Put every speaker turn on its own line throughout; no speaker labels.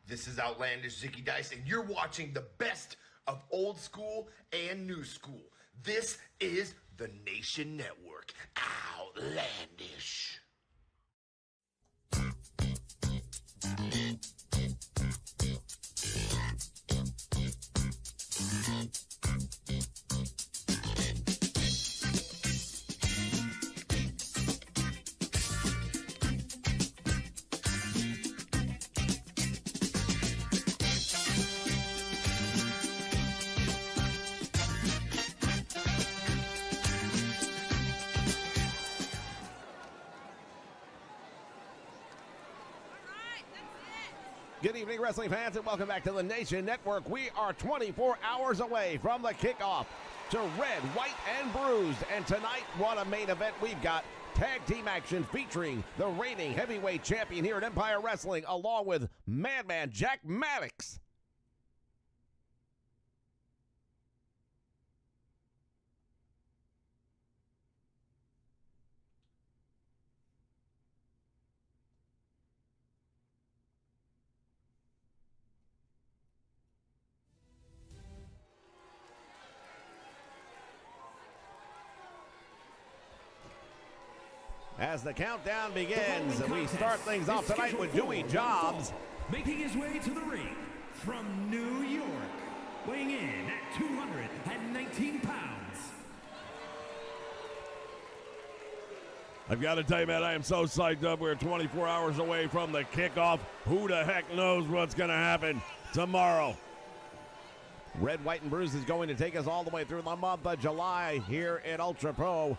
This is Outlandish Zicky Dice, and you're watching the best of old school and new school. This is the Nation Network. Outlandish.
Good evening, wrestling fans, and welcome back to the Nation Network. We are 24 hours away from the kickoff to Red, White, and Bruised. And tonight, what a main event we've got. Tag team action featuring the reigning heavyweight champion here at Empire Wrestling, along with Madman Jack Maddox. As the countdown begins, we start things off tonight with Dewey Jobs.
Making his way to the ring from New York, weighing in at 219 pounds.
I've got to tell you, man, I am so psyched up. We're 24 hours away from the kickoff. Who the heck knows what's going to happen tomorrow?
Red, White, and Bruised is going to take us all the way through the month of July here at Ultra Pro.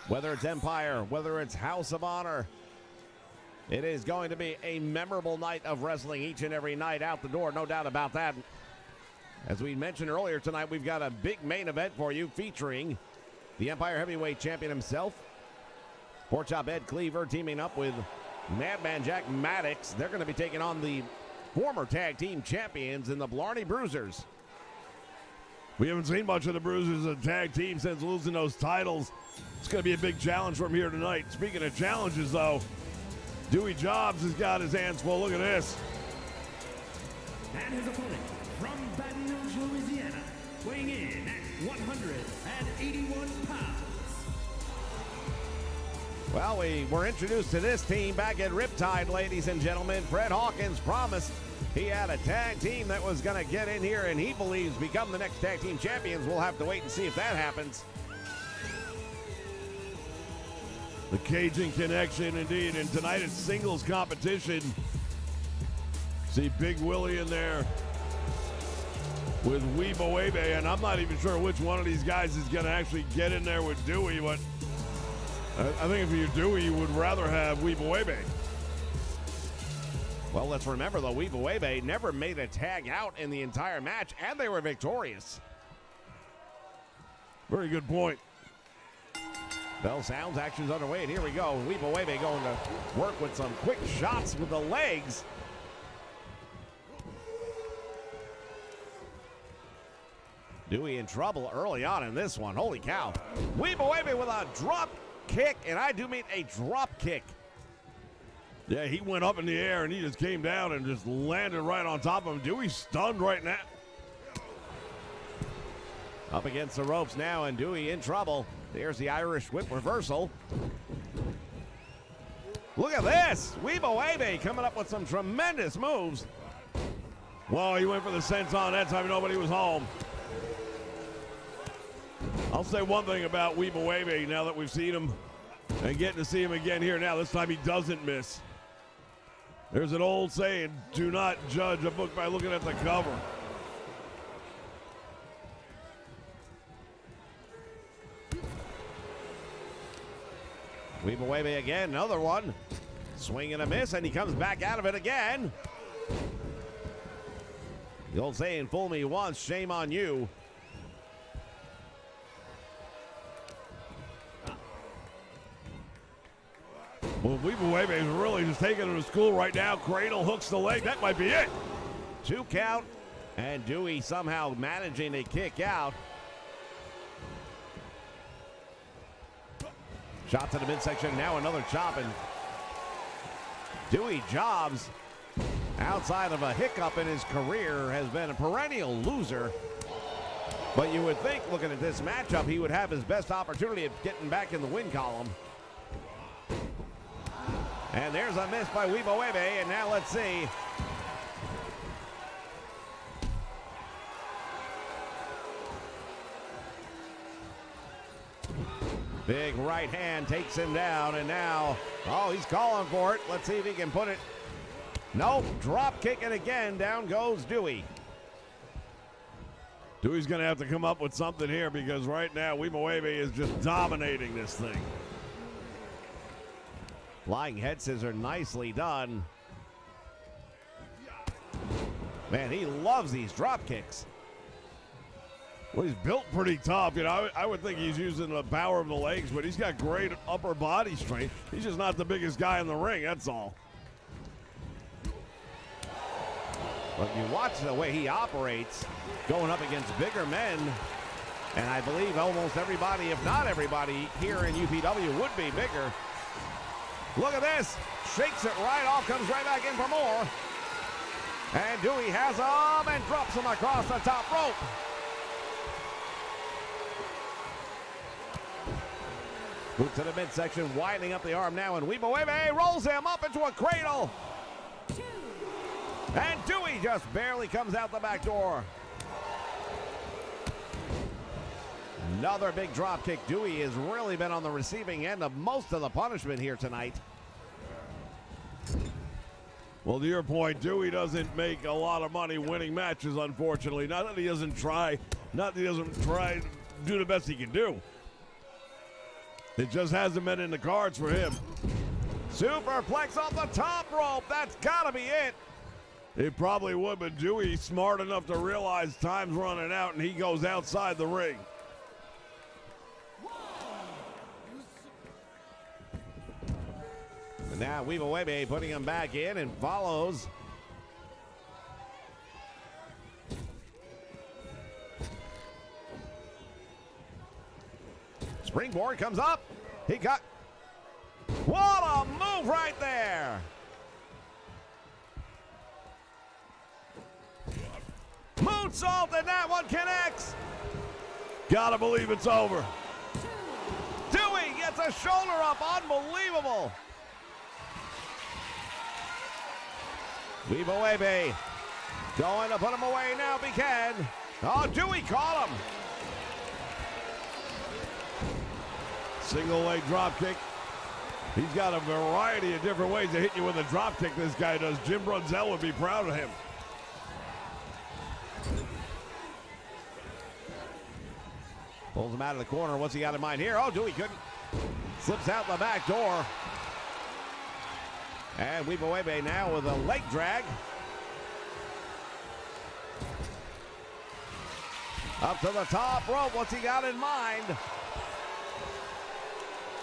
Whether it's Empire, whether it's House of Honor, it is going to be a memorable night of wrestling each and every night out the door, no doubt about that. As we mentioned earlier tonight, we've got a big main event for you featuring the Empire Heavyweight Champion himself, Pork Chop Ed Cleaver, teaming up with Madman Jack Maddox. They're going to be taking on the former tag team champions in the Blarney Bruisers.
We haven't seen much of the Bruisers as a tag team since losing those titles. It's going to be a big challenge from here tonight. Speaking of challenges, though, Dewey Jobs has got his hands full. Look at this.
And his opponent from Baton Rouge, Louisiana, weighing in at 181 pounds.
Well, we were introduced to this team back at Riptide, ladies and gentlemen. Fred Hawkins promised he had a tag team that was going to get in here, and he believes become the next tag team champions. We'll have to wait and see if that happens.
The Cajun Connection, indeed. And tonight it's singles competition. See Big Willie in there with Wee Boebe, and I'm not even sure which one of these guys is going to actually get in there with Dewey, but I think if you're Dewey, you would rather have Wee Boebe.
Well, let's remember, though, Wee Boebe never made a tag out in the entire match, and they were victorious.
Very good point.
Bell sounds, action's underway, and here we go. Wee Boebe going to work with some quick shots with the legs. Dewey in trouble early on in this one. Holy cow. Wee Boebe with a drop kick, and I do mean a drop kick.
Yeah, he went up in the air, and he just came down and just landed right on top of him. Dewey's stunned right now.
Up against the ropes now, and Dewey in trouble. There's the Irish whip reversal. Look at this. Wee Boebe coming up with some tremendous moves.
Well, he went for the senton that time. Nobody was home. I'll say one thing about Wee Boebe now that we've seen him and getting to see him again here now. This time he doesn't miss. There's an old saying, do not judge a book by looking at the cover.
Wee Boebe again, another one. Swing and a miss, and he comes back out of it again. The old saying, fool me once, shame on you.
Well, Wee Boebe is really just taking him to school right now. Cradle hooks the leg. That might be it.
2 count, and Dewey somehow managing a kick out. Shot to the midsection, now another chop, and Dewey Jobs outside of a hiccup in his career, has been a perennial loser. But you would think, looking at this matchup, he would have his best opportunity of getting back in the win column. And there's a miss by Webo Webe, and now let's see. Big right hand takes him down, and now, oh, he's calling for it. Let's see if he can put it. Nope, drop kick it again. Down goes Dewey.
Dewey's going to have to come up with something here because right now Wimawebe is just dominating this thing.
Flying head scissor, nicely done. Man, he loves these drop kicks.
Well, he's built pretty tough. You know, I would think he's using the power of the legs, but he's got great upper body strength. He's just not the biggest guy in the ring, that's all.
But you watch the way he operates, going up against bigger men, and I believe almost everybody, if not everybody, here in UPW would be bigger. Look at this. Shakes it right off, comes right back in for more. And Dewey has him and drops him across the top rope. Boot to the midsection, widening up the arm now, and Wibawebe rolls him up into a cradle. And Dewey just barely comes out the back door. Another big drop kick. Dewey has really been on the receiving end of most of the punishment here tonight.
Well, to your point, Dewey doesn't make a lot of money winning matches, unfortunately. Not that he doesn't try, to do the best he can do. It just hasn't been in the cards for him.
Superplex off the top rope. That's got to be it.
It probably would, but Dewey's smart enough to realize time's running out, and he goes outside the ring.
And now Wibawebe putting him back in and follows. Springboard comes up. He got. What a move right there. Moonsault, and that one connects.
Gotta believe it's over.
Dewey gets a shoulder up. Unbelievable. Wibawebe going to put him away now if he can. Oh, Dewey caught him.
Single leg drop kick. He's got a variety of different ways to hit you with a drop kick, this guy does. Jim Brunzell would be proud of him.
Pulls him out of the corner. What's he got in mind here? Oh, Dewey couldn't. Slips out the back door. And Wibawebe now with a leg drag. Up to the top rope. What's he got in mind?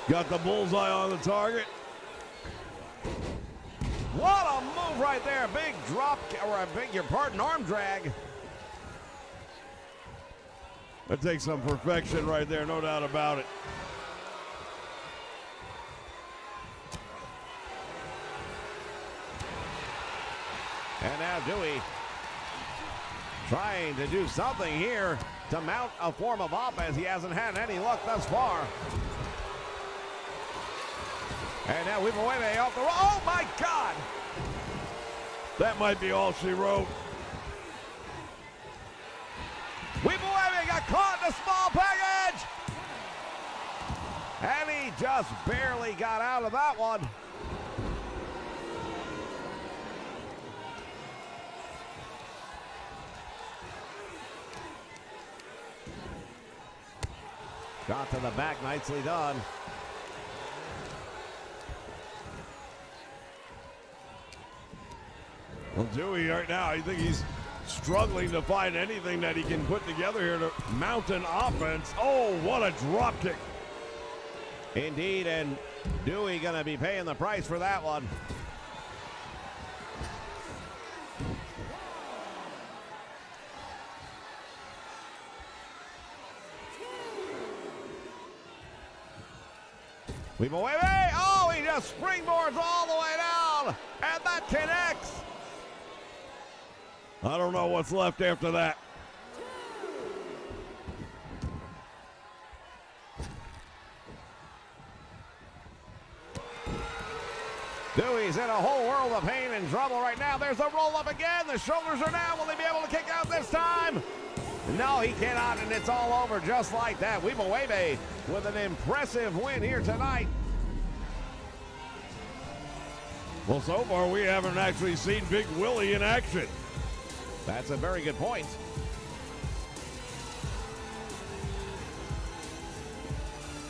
Got the bullseye on the target.
What a move right there. Big drop, or a big, your pardon, arm drag.
That takes some perfection right there, no doubt about it.
And now Dewey trying to do something here to mount a form of offense. He hasn't had any luck thus far. And now Wibawebe off the rope. Oh my God!
That might be all she wrote.
Wibawebe got caught in a small package! And he just barely got out of that one. Got to the back, nicely done.
Well, Dewey right now, I think he's struggling to find anything that he can put together here to mount an offense. Oh, what a drop kick.
Indeed, and Dewey going to be paying the price for that one. Wibawebe, oh, he just springboards all the way down, and that connects.
I don't know what's left after that.
Dewey's in a whole world of pain and trouble right now. There's a roll up again. The shoulders are down. Will they be able to kick out this time? No, he cannot, and it's all over just like that. Weeba Webe with an impressive win here tonight.
Well, so far we haven't actually seen Big Willie in action.
That's a very good point.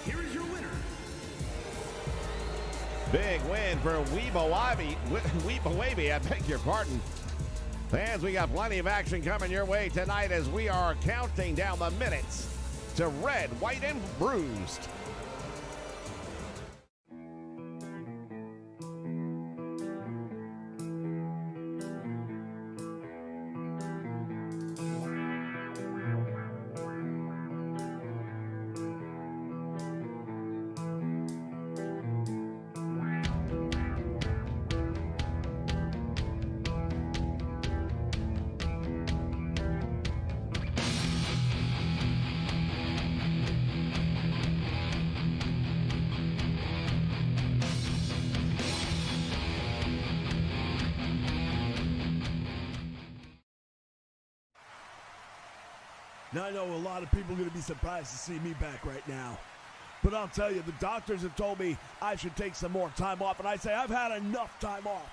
Here is your winner,
Big win for Weeba Webe, I beg your pardon. Fans, we got plenty of action coming your way tonight as we are counting down the minutes to red, white, and bruised.
Now, I know a lot of people are going to be surprised to see me back right now. But I'll tell you, the doctors have told me I should take some more time off, and I say I've had enough time off.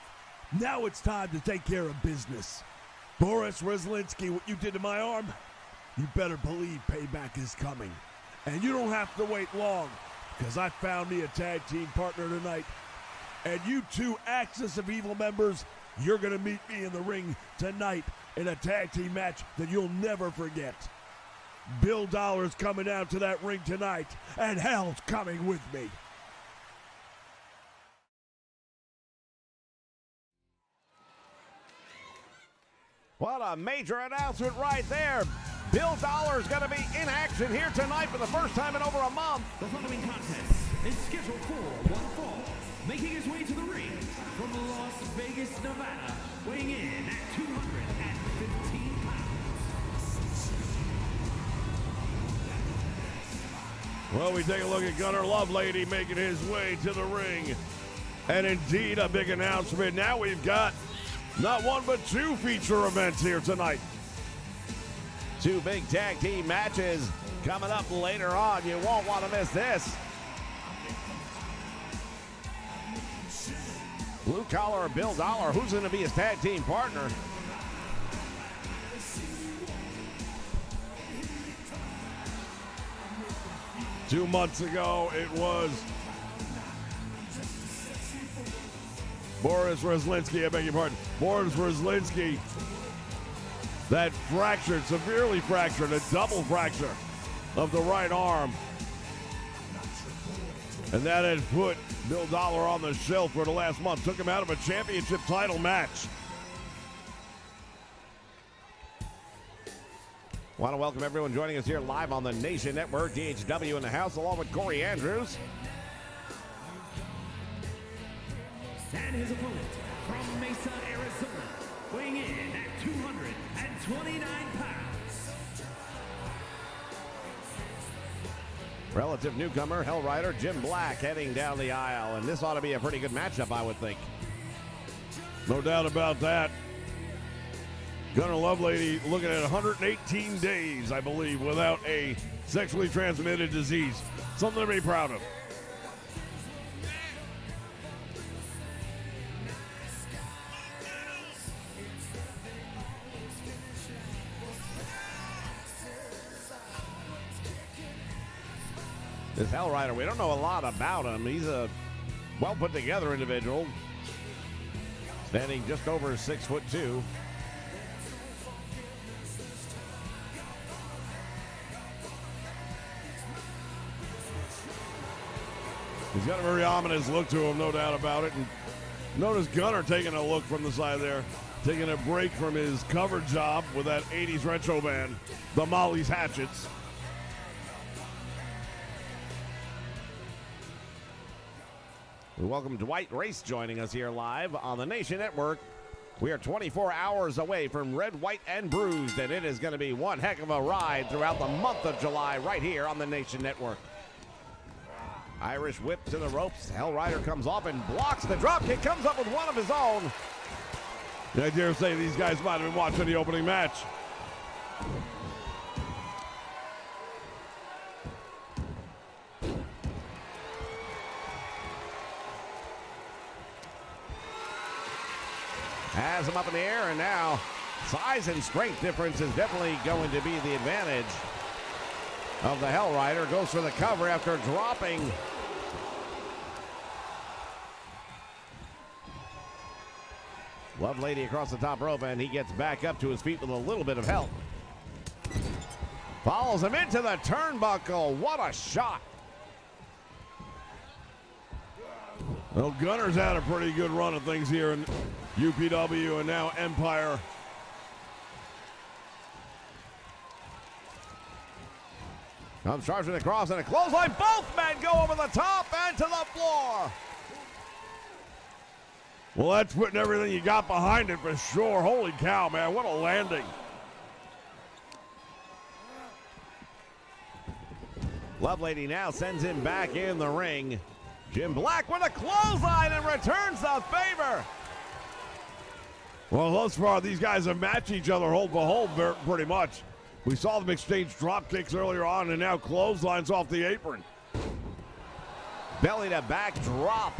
Now it's time to take care of business. Boris Rezlinski, what you did to my arm, you better believe payback is coming. And you don't have to wait long, because I found me a tag team partner tonight. And you two Axis of Evil members, you're going to meet me in the ring tonight in a tag team match that you'll never forget. Bill Dollar's coming down to that ring tonight, and hell's coming with me.
What a major announcement right there. Bill Dollar's going to be in action here tonight for the first time in over a month.
the following contest is scheduled for one fall. Making his way to the ring from Las Vegas, Nevada, weighing in at 215 pounds.
Well, we take a look at Gunnar Lovelady making his way to the ring. And indeed, a big announcement. Now we've got not one but two feature events here tonight.
Two big tag team matches coming up later on. You won't want to miss this. Blue Collar Bill Dollar, who's going to be his tag team partner?
2 months ago, it was Boris Rezlinski, I beg your pardon. Boris Rezlinski that fractured, severely fractured, a double fracture of the right arm. And that had put Bill Dollar on the shelf for the last month. Took him out of a championship title match.
Want to welcome everyone joining us here live on the Nation Network. DHW in the house, along with Corey Andrews.
And his opponent from Mesa, Arizona, weighing in at 229 pounds.
Relative newcomer, Hell Rider Jim Black heading down the aisle. And this ought to be a pretty good matchup, I would think.
No doubt about that. Gunnar Lovelady looking at 118 days, I believe, without a sexually transmitted disease. Something to be proud of.
This Hell Rider, we don't know a lot about him. He's a well put together individual. Standing just over 6'2".
He's got a very ominous look to him, no doubt about it. And notice Gunnar taking a look from the side there, taking a break from his cover job with that 80s retro band, the Molly's Hatchets.
We welcome Dwight Race joining us here live on the Nation Network. We are 24 hours away from Red, White, and Bruised, and it is going to be one heck of a ride throughout the month of July right here on the Nation Network. Irish whip to the ropes. Hell Rider comes off and blocks the drop kick, comes up with one of his own.
I dare say these guys might have been watching the opening match.
Has him up in the air, and now size and strength difference is definitely going to be the advantage of the Hell Rider. Goes for the cover after dropping. Lovelady across the top rope, and he gets back up to his feet with a little bit of help. Follows him into the turnbuckle. What a shot.
Well, Gunner's had a pretty good run of things here in UPW and now Empire.
Comes charging across and a clothesline. Both men go over the top and to the floor.
Well, that's putting everything you got behind it for sure. Holy cow, man, what a landing.
Lovelady now sends him back in the ring. Jim Black with a clothesline and returns the favor.
Well, thus far, these guys have matched each other hold for hold pretty much. We saw them exchange drop kicks earlier on, and now clotheslines off the apron.
Belly to back drop.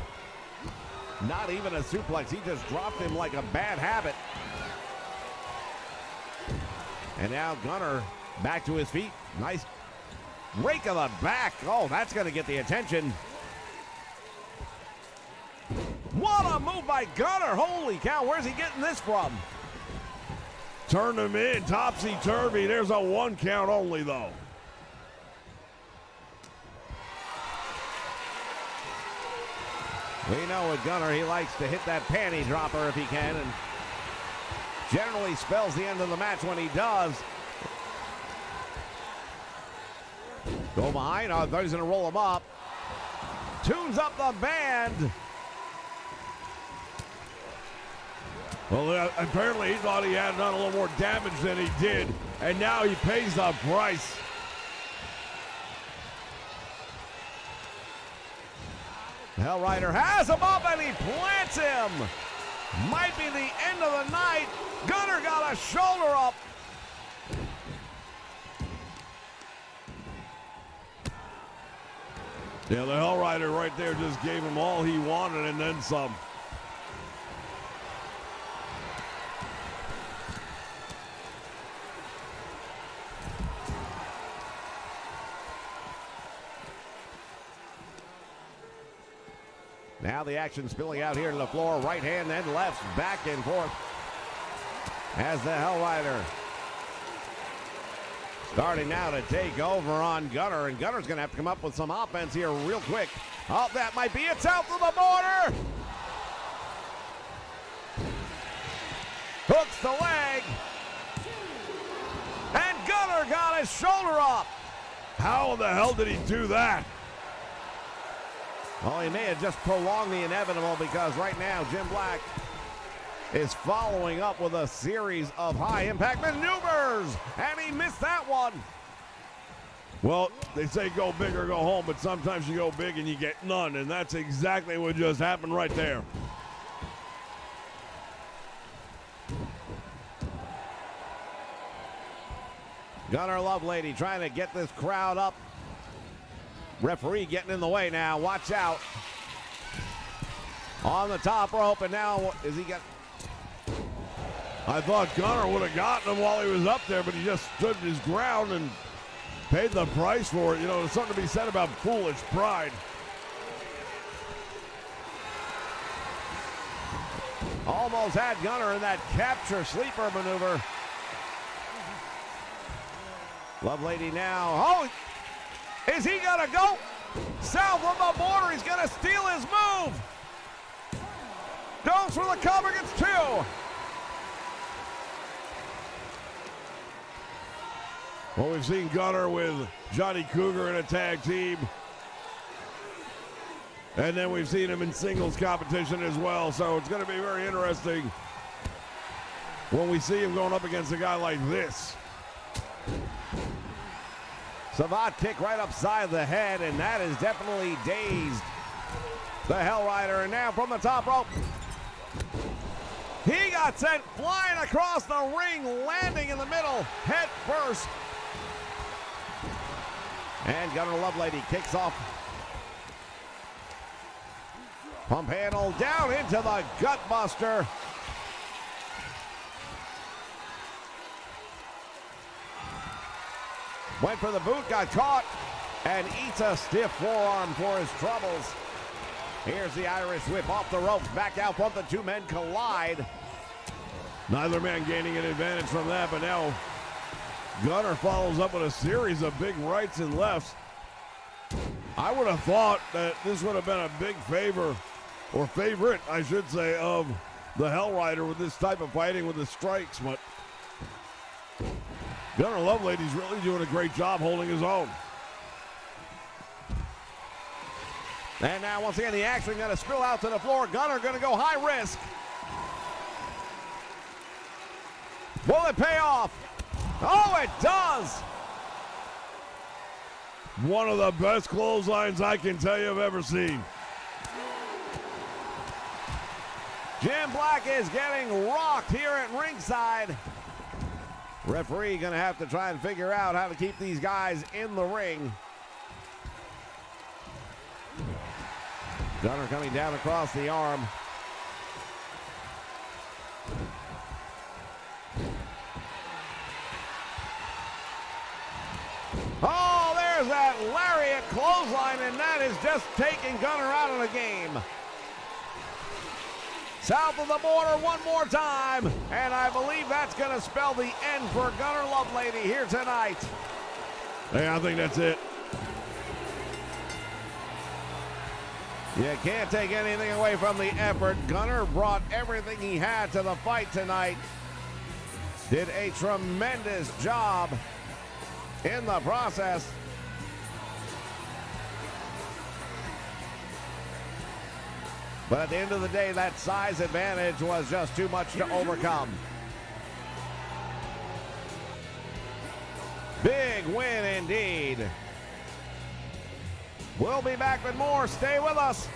Not even a suplex. He just dropped him like a bad habit. And now Gunner back to his feet. Nice rake of the back. Oh, that's going to get the attention. What a move by Gunner. Holy cow, where's he getting this from?
Turn him in, topsy-turvy. There's a 1 count only, though.
We know with Gunner, he likes to hit that panty dropper if he can, and generally spells the end of the match when he does. Go behind. Oh, he's going to roll him up. Tunes up the band.
Well, apparently he thought he had done a little more damage than he did, and now he pays the price.
Hell Rider has him up and he plants him. Might be the end of the night. Gunner got a shoulder up.
Yeah, the Hell Rider right there just gave him all he wanted and then some.
Now the action spilling out here to the floor. Right hand and left, back and forth. As the Hell Rider starting now to take over on Gunner. And Gunner's going to have to come up with some offense here real quick. Oh, that might be it. South of the border. Hooks the leg. And Gunner got his shoulder up.
How in the hell did he do that?
Well, he may have just prolonged the inevitable because right now Jim Black is following up with a series of high-impact maneuvers, and he missed that one.
Well, they say go big or go home, but sometimes you go big and you get none, and that's exactly what just happened right there.
Gunner Lovelady trying to get this crowd up. Referee getting in the way now. Watch out. On the top rope, and now is he got...
I thought Gunner would have gotten him while he was up there, but he just stood his ground and paid the price for it. You know, there's something to be said about foolish pride.
Almost had Gunner in that capture sleeper maneuver. Lovelady now. Oh, is he gonna go south of the border? He's gonna steal his move. Goes for the cover, gets two.
Well, we've seen Gunner with Johnny Cougar in a tag team. And then we've seen him in singles competition as well. So it's going to be very interesting when we see him going up against a guy like this.
Savate kick right upside the head, and that is definitely dazed the Hell Rider. And now from the top rope, he got sent flying across the ring, landing in the middle, head first. And Gunnar Lovelady kicks off. Pump handle down into the Gutbuster. Went for the boot, got caught, and eats a stiff forearm for his troubles. Here's the Irish whip off the ropes, back out front, the two men collide.
Neither man gaining an advantage from that, but now Gunnar follows up with a series of big rights and lefts. I would have thought that this would have been a big favor, or favorite, I should say, of the Hell Rider with this type of fighting with the strikes, but Gunnar Lovelady's really doing a great job holding his own.
And now once again the action going to spill out to the floor. Gunnar going to go high risk. Will it pay off? Oh, it does!
One of the best clotheslines I can tell you I've ever seen.
Jim Black is getting rocked here at ringside. Referee going to have to try and figure out how to keep these guys in the ring. Gunnar coming down across the arm. Oh, there's that lariat clothesline, and that is just taking Gunnar out of the game. South of the border one more time, and I believe that's going to spell the end for Gunnar Lovelady here tonight.
Hey, I think that's it.
You can't take anything away from the effort. Gunnar brought everything he had to the fight tonight. Did a tremendous job in the process. But at the end of the day, that size advantage was just too much to overcome. Big win indeed. We'll be back with more. Stay with us.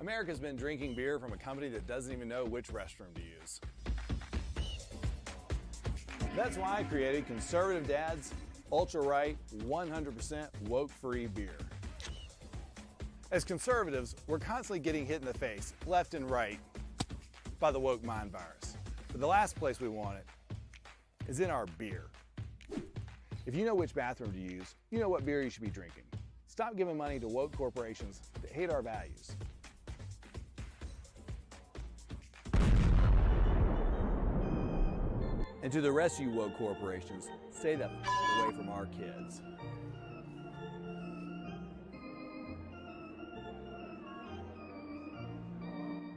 America's been drinking beer from a company that doesn't even know which restroom to use. That's why I created Conservative Dad's Ultra Right 100% woke-free beer. As conservatives, we're constantly getting hit in the face, left and right, by the woke mind virus. But the last place we want it is in our beer. If you know which bathroom to use, you know what beer you should be drinking. Stop giving money to woke corporations that hate our values. And to the rest of you woke corporations, stay the away from our kids.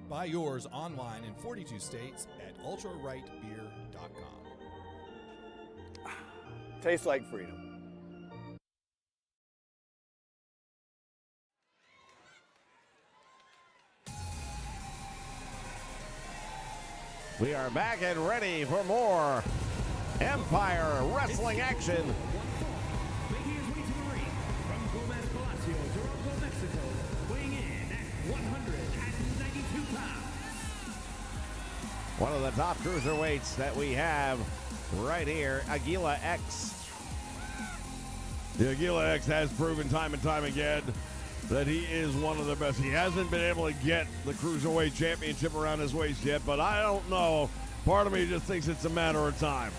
Buy yours online in 42 states at ultrarightbeer.com.
Tastes like freedom.
We are back and ready for more Empire Wrestling action.
Making his way to the ring from Gomez Palacio, Toronto, Mexico, weighing in at 192 pounds.
One of the top cruiserweights that we have right here, Aguila X.
The Aguila X has proven time and time again that he is one of the best. He hasn't been able to get the Cruiserweight Championship around his waist yet, but I don't know. Part of me just thinks it's a matter of time.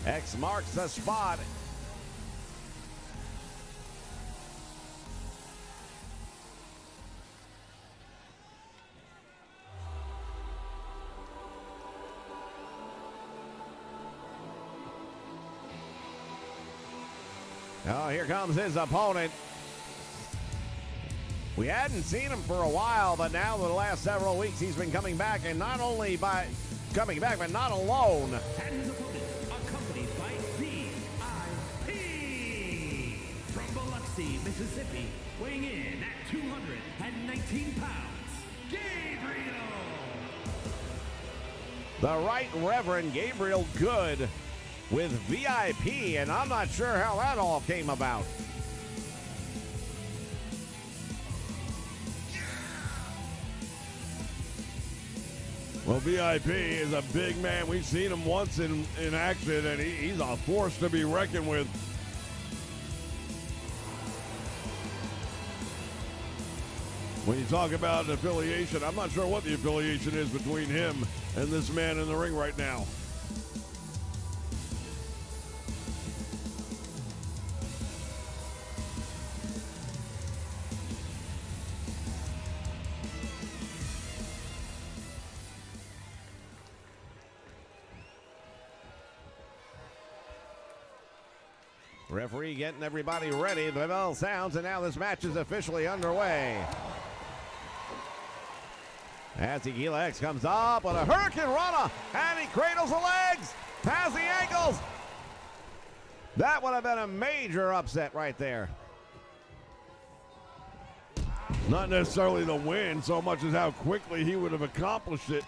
X marks the spot. Oh, here comes his opponent. We hadn't seen him for a while, but now the last several weeks he's been coming back, and not only but not alone.
And his opponent, accompanied by the weighing in at 219 pounds, Gabriel.
The Right Reverend Gabriel Good with VIP, and I'm not sure how that all came about.
Well, VIP is a big man. We've seen him once in action, and he's a force to be reckoned with. When you talk about an affiliation, I'm not sure what the affiliation is between him and this man in the ring right now.
Referee getting everybody ready. The bell sounds, and now this match is officially underway. As Aguila X comes up with a Hurricane Rana, and he cradles the legs, has the ankles. That would have been a major upset right there.
Not necessarily the win so much as how quickly he would have accomplished it.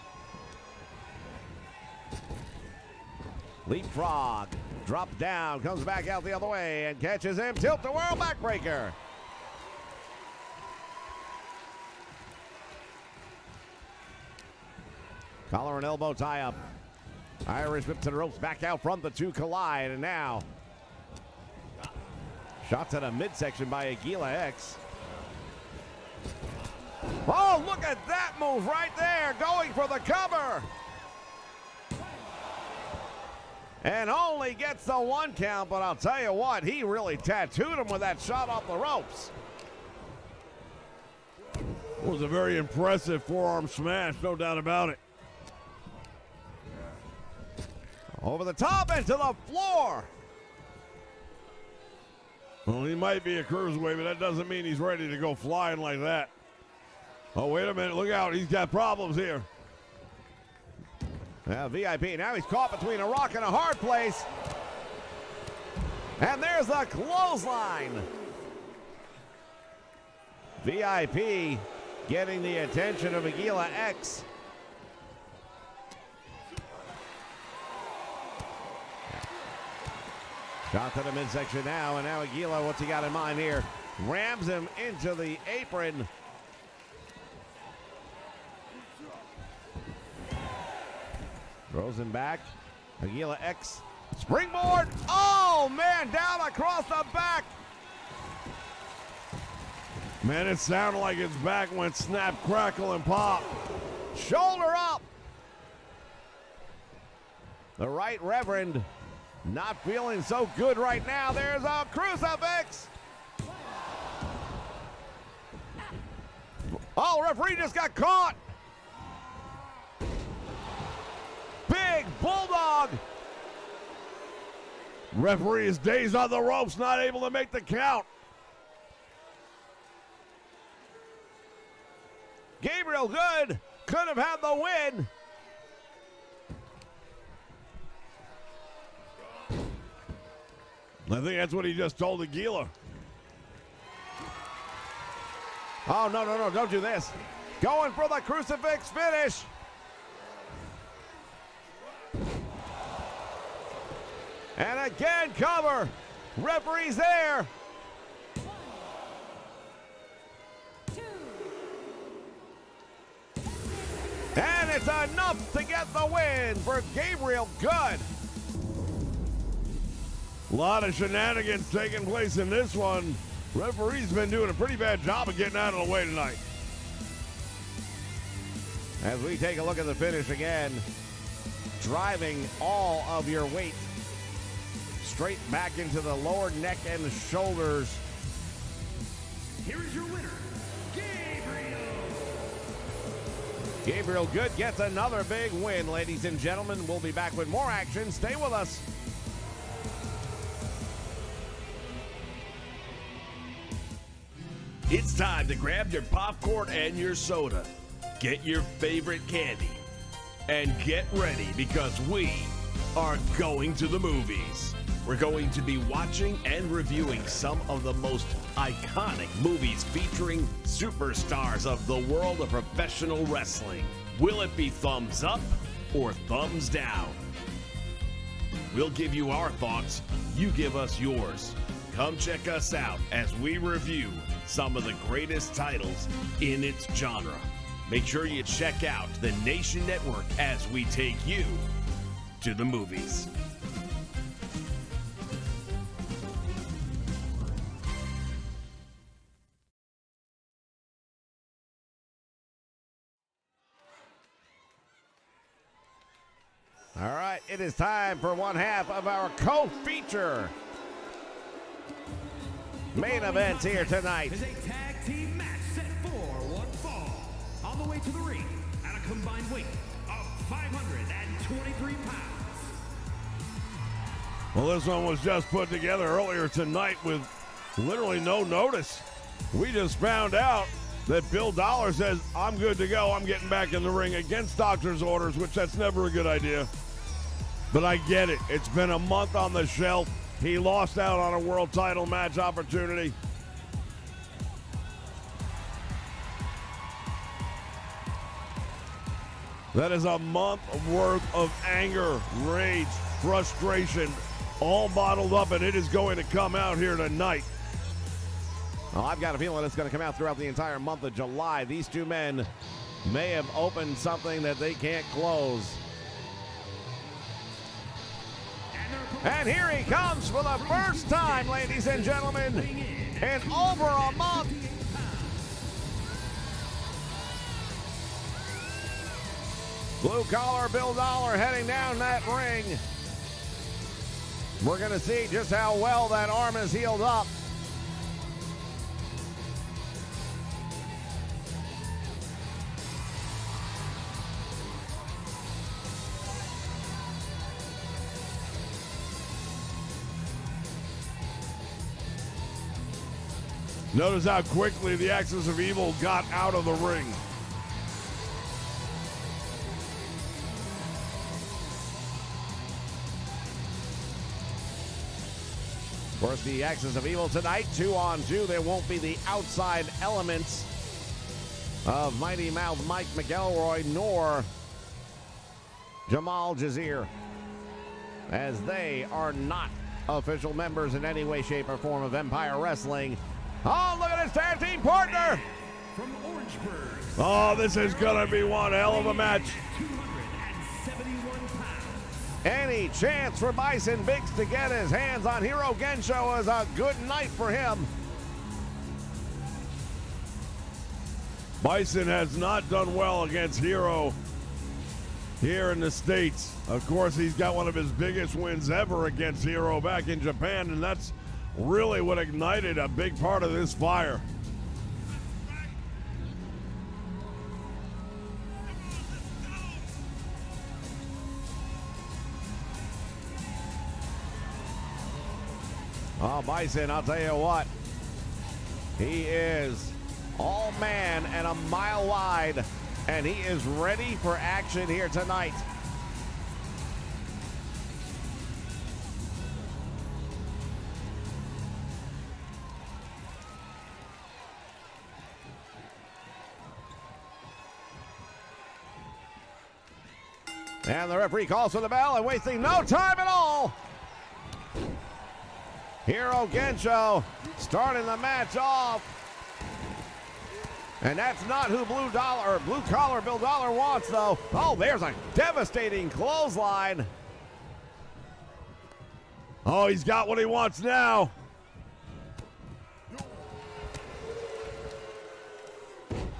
Leapfrog, drop down, comes back out the other way and catches him. Tilt the world backbreaker. Collar and elbow tie up. Irish whip to the ropes, back out front, the two collide, and now shot to the midsection by Aguila X. Oh, look at that move right there, going for the cover. And only gets the one count, but I'll tell you what, he really tattooed him with that shot off the ropes.
It was a very impressive forearm smash, no doubt about it.
Over the top and to the floor.
Well, he might be a cruiserweight, but that doesn't mean he's ready to go flying like that. Oh, wait a minute. Look out. He's got problems here.
Now VIP, now he's caught between a rock and a hard place. And there's the clothesline. VIP getting the attention of Aguila X. Shot to the midsection now, and now Aguila, what's he got in mind here? Rams him into the apron. Throws him back. Aguila X. Springboard. Oh, man, down across the back.
Man, it sounded like his back went snap, crackle, and pop.
Shoulder up. The Right Reverend not feeling so good right now. There's a crucifix. Oh, referee just got caught. Big bulldog.
Referee is dazed on the ropes, not able to make the count.
Gabriel Good could have had the win.
I think that's what he just told Aguila.
Oh, no, don't do this. Going for the crucifix finish. And again, cover. Referee's there.
1, 2.
And it's enough to get the win for Gabriel Good.
A lot of shenanigans taking place in this one. Referee's been doing a pretty bad job of getting out of the way tonight.
As we take a look at the finish again, driving all of your weight straight back into the lower neck and the shoulders.
Here is your winner, Gabriel.
Gabriel Good gets another big win, ladies and gentlemen. We'll be back with more action. Stay with us.
It's time to grab your popcorn and your soda. Get your favorite candy. And get ready because we are going to the movies. we're going to be watching and reviewing some of the most iconic movies featuring superstars of the world of professional wrestling. Will it be thumbs up or thumbs down? We'll give you our thoughts, you give us yours. Come check us out as we review some of the greatest titles in its genre. Make sure you check out the Nation Network as we take you to the movies.
All right, it is time for one half of our co-feature main event here tonight.
Is a tag team match set for one fall. On the way to the ring at a combined weight of 523 pounds.
Well, this one was just put together earlier tonight with literally no notice. We just found out that Bill Dollar says, I'm good to go. I'm getting back in the ring against doctor's orders, which that's never a good idea. But I get it. It's been a month on the shelf. He lost out on a world title match opportunity. That is a month worth of anger, rage, frustration, all bottled up, and it is going to come out here tonight.
Well, I've got a feeling it's going to come out throughout the entire month of July. These two men may have opened something that they can't close. And here he comes for the first time, ladies and gentlemen, in over a month. Blue collar Bill Dollar heading down that ring. We're going to see just how well that arm is healed up.
Notice how quickly the Axis of Evil got out of the ring.
Of course, the Axis of Evil tonight, 2-on-2. There won't be the outside elements of Mighty Mouth Mike McElroy nor Jamal Jazir, as they are not official members in any way, shape, or form of Empire Wrestling. Oh, look at his tag team partner!
From Orangeburg.
Oh, this is going to be one hell of a match.
271 pounds.
Any chance for Bison Biggs to get his hands on Hiro Gensho is a good night for him.
Bison has not done well against Hero here in the States. Of course, he's got one of his biggest wins ever against Hero back in Japan, and that's really what ignited a big part of this fire.
Oh, Bison, I'll tell you what. He is all man and a mile wide, and he is ready for action here tonight. And the referee calls for the bell, and wasting no time at all, Hiro Gensho starting the match off. And that's not who Blue Collar Bill Dollar wants, though. Oh, there's a devastating clothesline.
Oh, he's got what he wants now.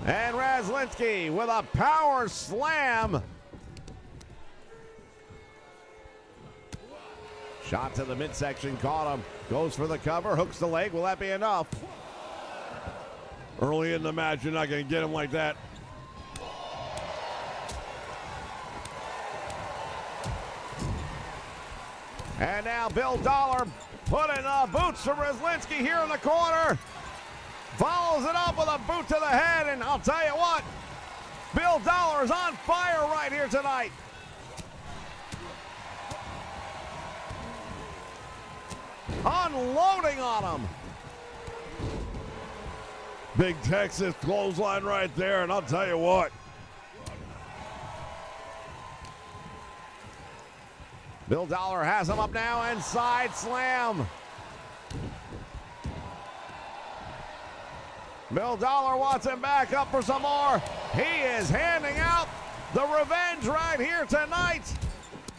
And Razlinsky with a power slam. Shot to the midsection, caught him. Goes for the cover, hooks the leg. Will that be enough?
Early in the match, you're not going to get him like that.
And now Bill Dollar putting boots to Razlinsky here in the corner. Follows it up with a boot to the head, and I'll tell you what, Bill Dollar is on fire right here tonight. unloading on him.
Big Texas clothesline right there, and I'll tell you what.
Bill Dollar has him up now and side slam. Bill Dollar wants him back up for some more. He is handing out the revenge right here tonight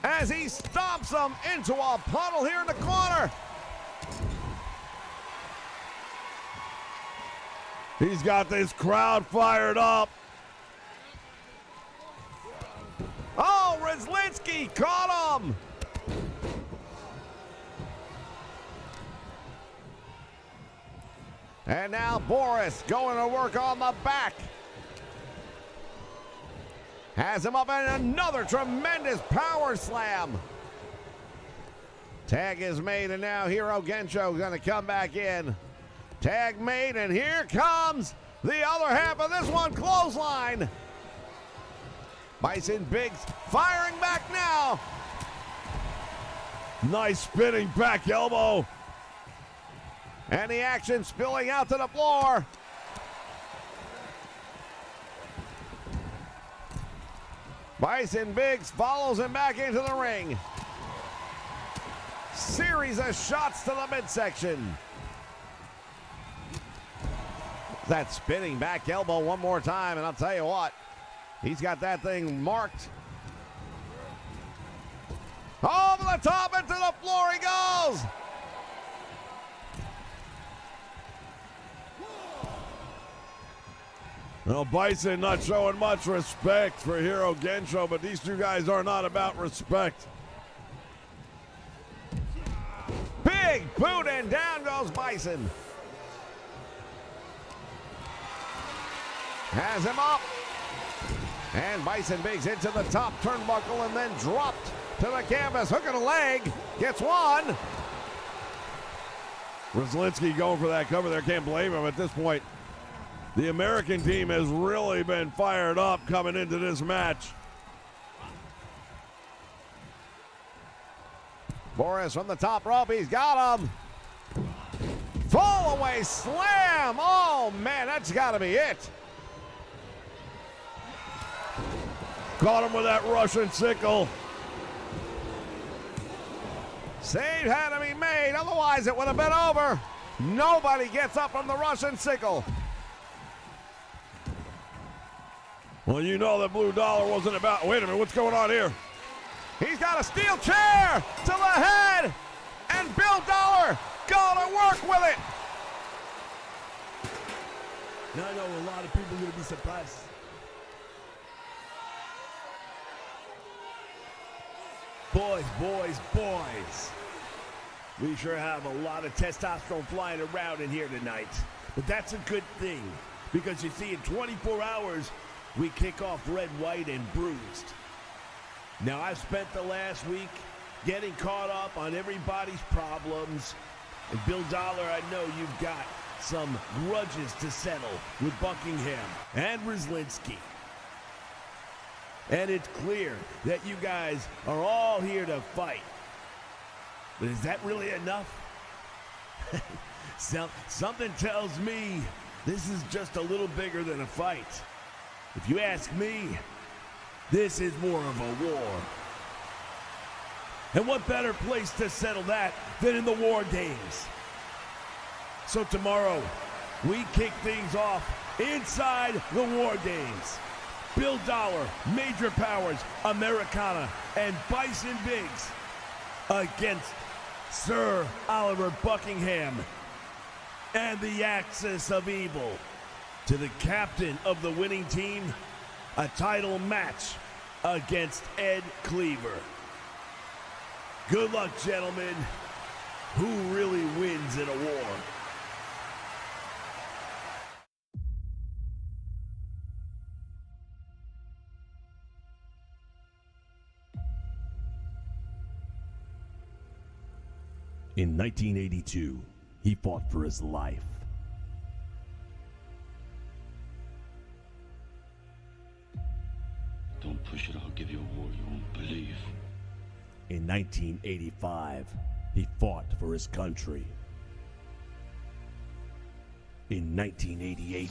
as he stomps him into a puddle here in the corner.
He's got this crowd fired up.
Oh, Rizlinski caught him. And now Boris going to work on the back. Has him up in another tremendous power slam. Tag is made, and now Hiro Gensho going to come back in. Tag made, and here comes the other half of this one, clothesline. Bison Biggs firing back now.
Nice spinning back elbow.
And the action spilling out to the floor. Bison Biggs follows him back into the ring. Series of shots to the midsection. That spinning back elbow one more time, and I'll tell you what, he's got that thing marked. Over the top, into the floor he goes.
Well, Bison not showing much respect for Hiro Gensho, but these two guys are not about respect.
Big boot, and down goes Bison. Has him up. And Bison Biggs into the top turnbuckle and then dropped to the canvas. Hook of the leg. Gets one.
Rizlinski going for that cover there. Can't blame him at this point. The American team has really been fired up coming into this match.
Boris from the top rope. He's got him. Fall away slam. Oh, man, that's got to be it.
Caught him with that Russian sickle.
Save had to be made. Otherwise, it would have been over. Nobody gets up from the Russian sickle.
Well, you know that Blue Dollar wasn't about. Wait a minute, what's going on here?
He's got a steel chair to the head, and Bill Dollar gonna work with it.
Now I know a lot of people are going to be surprised. Boys, boys, boys. We sure have a lot of testosterone flying around in here tonight. But that's a good thing, because you see, in 24 hours, we kick off red, white, and bruised. Now, I've spent the last week getting caught up on everybody's problems. And Bill Dollar, I know you've got some grudges to settle with Buckingham and Rizlinski. And it's clear that you guys are all here to fight. But is that really enough? Something tells me this is just a little bigger than a fight. If you ask me, this is more of a war. And what better place to settle that than in the War Games? So tomorrow, we kick things off inside the War Games. Bill Dollar, Major Powers, Americana, and Bison Biggs against Sir Oliver Buckingham and the Axis of Evil. To the captain of the winning team, a title match against Ed Cleaver. Good luck, gentlemen. Who really wins in a war? In 1982, he fought for his life.
Don't push it, I'll give you a war you won't believe.
In 1985, he fought for his country. In 1988,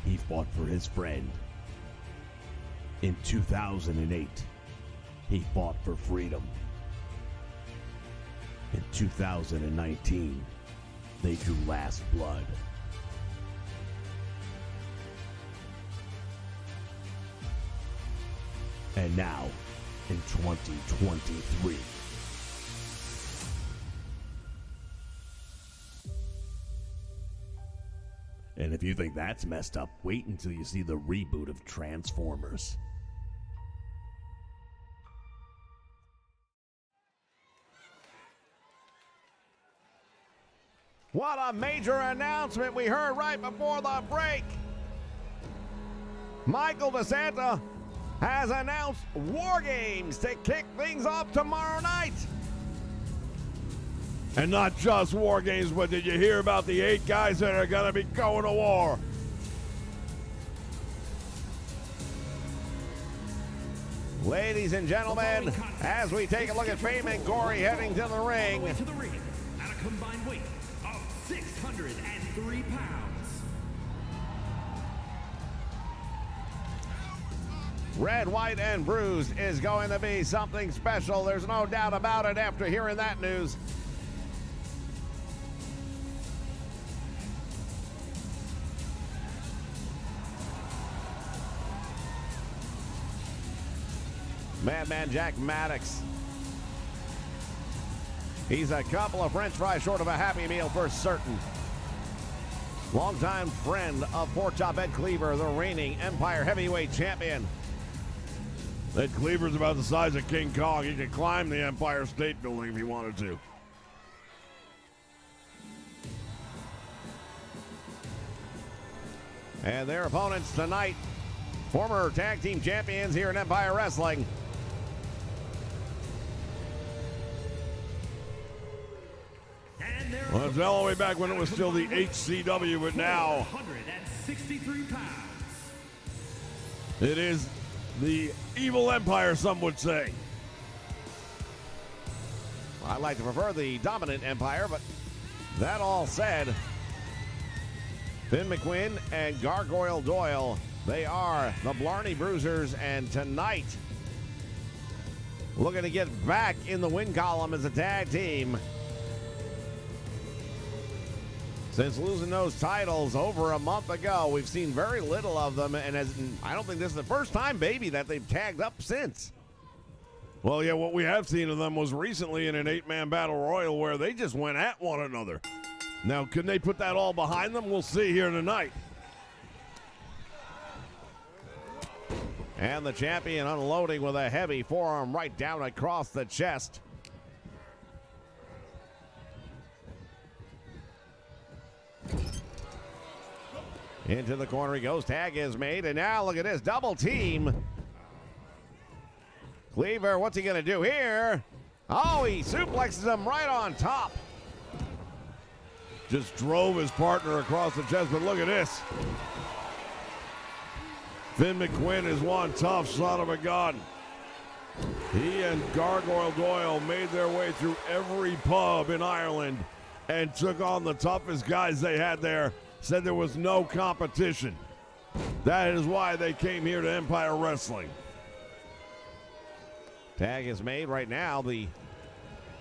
he fought for his friend. In 2008, he fought for freedom. In 2019, they drew last blood. And now, in 2023, and if you think that's messed up, wait until you see the reboot of Transformers.
What a major announcement we heard right before the break. Michael DeSanta has announced War Games to kick things off tomorrow night.
And not just War Games, but did you hear about the 8 guys that are going to be going to war?
Ladies and gentlemen, as we take a look at Fame and Gory heading to the ring.
To the ring at a combined weight of 603 pounds.
Red, White, and Bruised is going to be something special. There's no doubt about it after hearing that news. Madman Jack Maddox. He's a couple of French fries short of a Happy Meal for certain. Longtime friend of Pork Chop Ed Cleaver, the reigning Empire Heavyweight Champion.
That Cleaver's about the size of King Kong. He could climb the Empire State Building if he wanted to.
And their opponents tonight, former tag team champions here in Empire Wrestling.
Well, it's all the way back when it was still the HCW, but now
163 pounds.
it is the Evil Empire, some would say.
I like to prefer the dominant Empire, but that all said, Finn McQuinn and Gargoyle Doyle, they are the Blarney Bruisers, and tonight, looking to get back in the win column as a tag team. Since losing those titles over a month ago, we've seen very little of them, and I don't think this is the first time, baby, that they've tagged up since.
Well, yeah, what we have seen of them was recently in an 8-man battle royal where they just went at one another. Now, can they put that all behind them? We'll see here tonight.
And the champion unloading with a heavy forearm right down across the chest. Into the corner he goes. Tag is made, and now look at this double team. Cleaver, what's he going to do here? Oh, he suplexes him right on top.
Just drove his partner across the chest, but look at this. Finn McQuinn is one tough son of a gun. He and Gargoyle Doyle made their way through every pub in Ireland and took on the toughest guys they had there. Said there was no competition. That is why they came here to Empire Wrestling.
Tag is made right now. The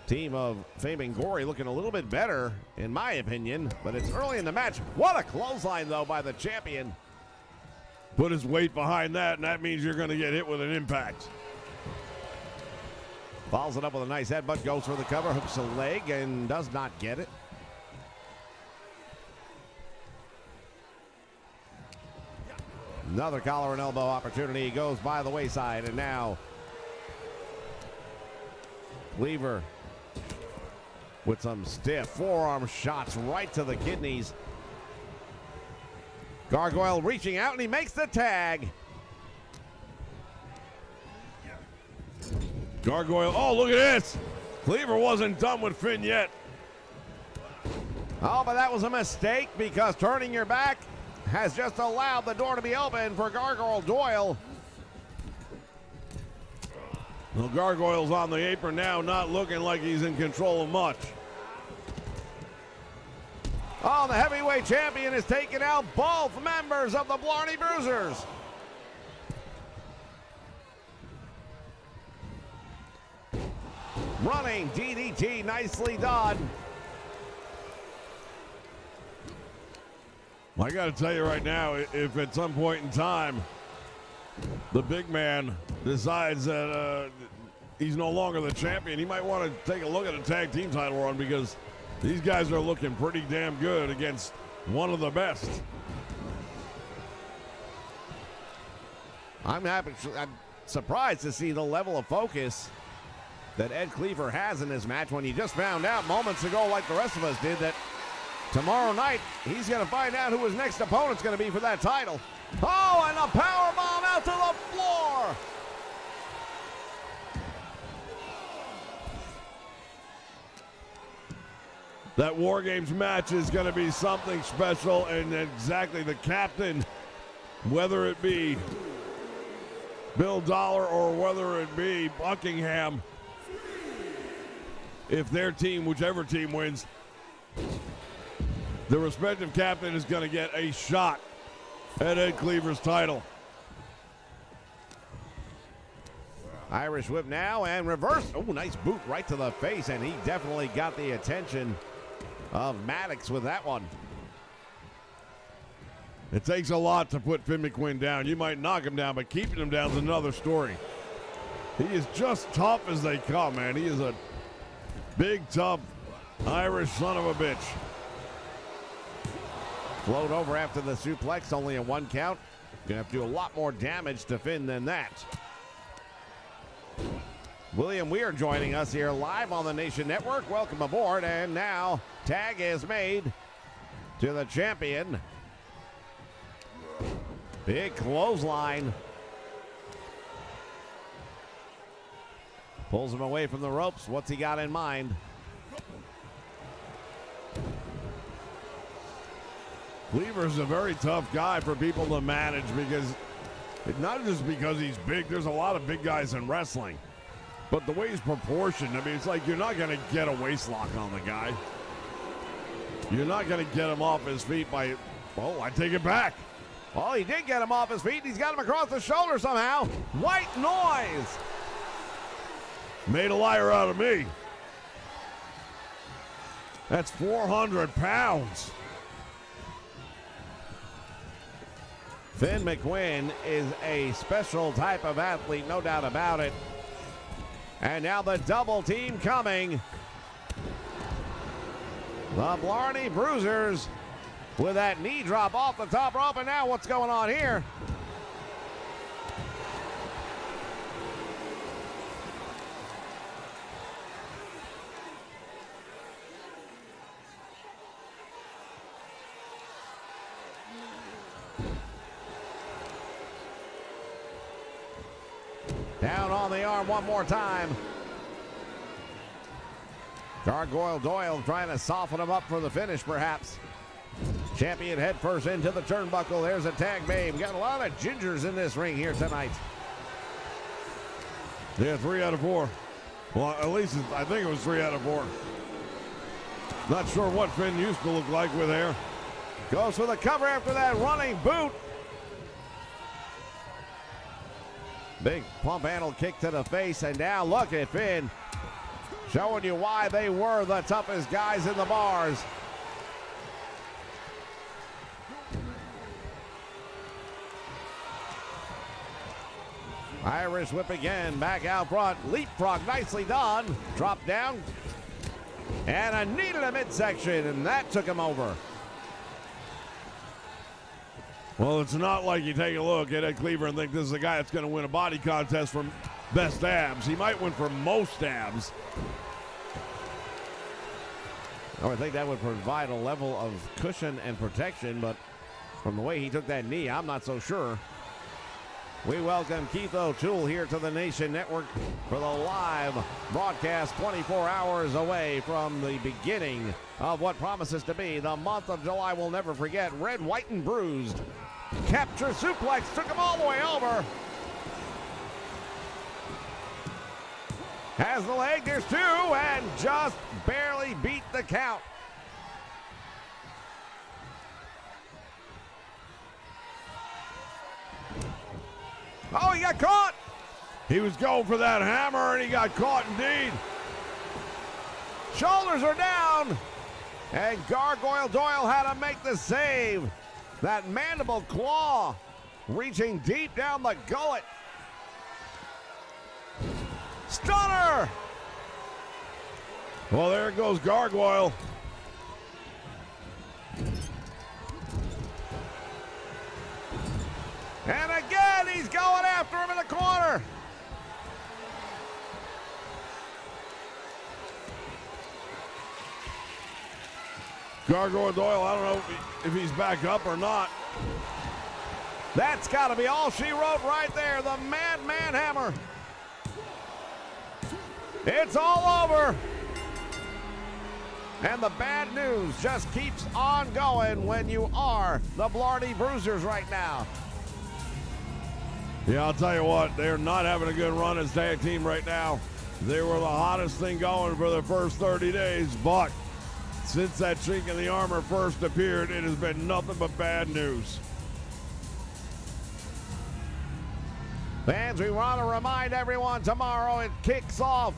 team of Fame and Gory looking a little bit better, in my opinion, but it's early in the match. What a clothesline, though, by the champion.
Put his weight behind that, and that means you're going to get hit with an impact.
Follows it up with a nice headbutt, goes for the cover, hooks a leg, and does not get it. Another collar and elbow opportunity goes by the wayside, and now Cleaver with some stiff forearm shots right to the kidneys. Gargoyle reaching out, and he makes the tag.
Gargoyle, oh, look at this. Cleaver wasn't done with Finn yet.
Oh, but that was a mistake because turning your back has just allowed the door to be open for Gargoyle Doyle.
Well, Gargoyle's on the apron now, not looking like he's in control of much.
Oh, the heavyweight champion is taking out both members of the Blarney Bruisers. Running DDT, nicely done.
I got to tell you right now, if at some point in time the big man decides that he's no longer the champion, he might want to take a look at a tag team title run, because these guys are looking pretty damn good against one of the best.
I'm surprised to see the level of focus that Ed Cleaver has in this match, when he just found out moments ago, like the rest of us did, that tomorrow night he's going to find out who his next opponent's going to be for that title. Oh, and a power bomb out to the floor.
That War Games match is going to be something special, and exactly the captain, whether it be Bill Dollar or whether it be Buckingham, if their team, whichever team wins, the respective captain is going to get a shot at Ed Cleaver's title.
Irish whip now and reverse. Oh, nice boot right to the face, and he definitely got the attention of Maddox with that one.
It takes a lot to put Finn McQuinn down. You might knock him down, but keeping him down is another story. He is just tough as they come, man. He is a big, tough Irish son of a bitch.
Float over after the suplex, only a 1 count. Gonna have to do a lot more damage to Finn than that. William Weir joining us here live on the Nation Network. Welcome aboard, and now tag is made to the champion. Big clothesline. Pulls him away from the ropes. What's he got in mind?
Cleaver's a very tough guy for people to manage, because not just because he's big. There's a lot of big guys in wrestling, but the way he's proportioned, I mean, it's like you're not going to get a waist lock on the guy. You're not going to get him off his feet by, oh, I take it back.
Well, he did get him off his feet. He's got him across the shoulder somehow. White noise.
Made a liar out of me. That's 400 pounds.
Finn McQuinn is a special type of athlete, no doubt about it. And now the double team coming. The Blarney Bruisers with that knee drop off the top rope. And now what's going on here? Down on the arm one more time. Gargoyle Doyle trying to soften him up for the finish, perhaps. Champion head first into the turnbuckle. There's a tag made. We got a lot of gingers in this ring here tonight.
Yeah, 3 out of 4. Well, at least I think it was 3 out of 4. Not sure what Finn used to look like with hair.
Goes for the cover after that running boot. Big pump handle kick to the face, and now look at Finn showing you why they were the toughest guys in the bars. Irish whip again, back out front, leapfrog, nicely done. Drop down, and a knee to the midsection, and that took him over.
Well, it's not like you take a look at Ed Cleaver and think this is a guy that's going to win a body contest for best abs. He might win for most abs.
I would think that would provide a level of cushion and protection, but from the way he took that knee, I'm not so sure. We welcome Keith O'Toole here to the Nation Network for the live broadcast 24 hours away from the beginning of what promises to be the month of July. We'll never forget. Red, white, and bruised. Capture suplex, took him all the way over. Has the leg, there's two, and just barely beat the count. Oh, he got caught.
He was going for that hammer, and he got caught indeed.
Shoulders are down, and Gargoyle Doyle had to make the save. That mandible claw reaching deep down the gullet. Stunner!
Well, there goes Gargoyle.
And again, he's going after him in the corner.
Gargoyle Doyle, I don't know if he's back up or not.
That's got to be all she wrote right there. The Madman Hammer. It's all over. And the bad news just keeps on going when you are the Blarney Bruisers right now.
Yeah, I'll tell you what, they're not having a good run as tag team right now. They were the hottest thing going for the first 30 days, but since that chink in the armor first appeared, it has been nothing but bad news.
Fans, we want to remind everyone tomorrow it kicks off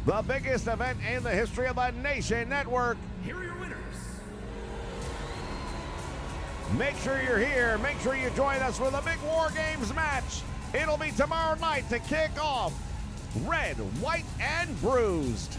the biggest event in the history of the Nation Network.
Here are your winners.
Make sure you're here. Make sure you join us for the big War Games match. It'll be tomorrow night to kick off Red, White, and Bruised.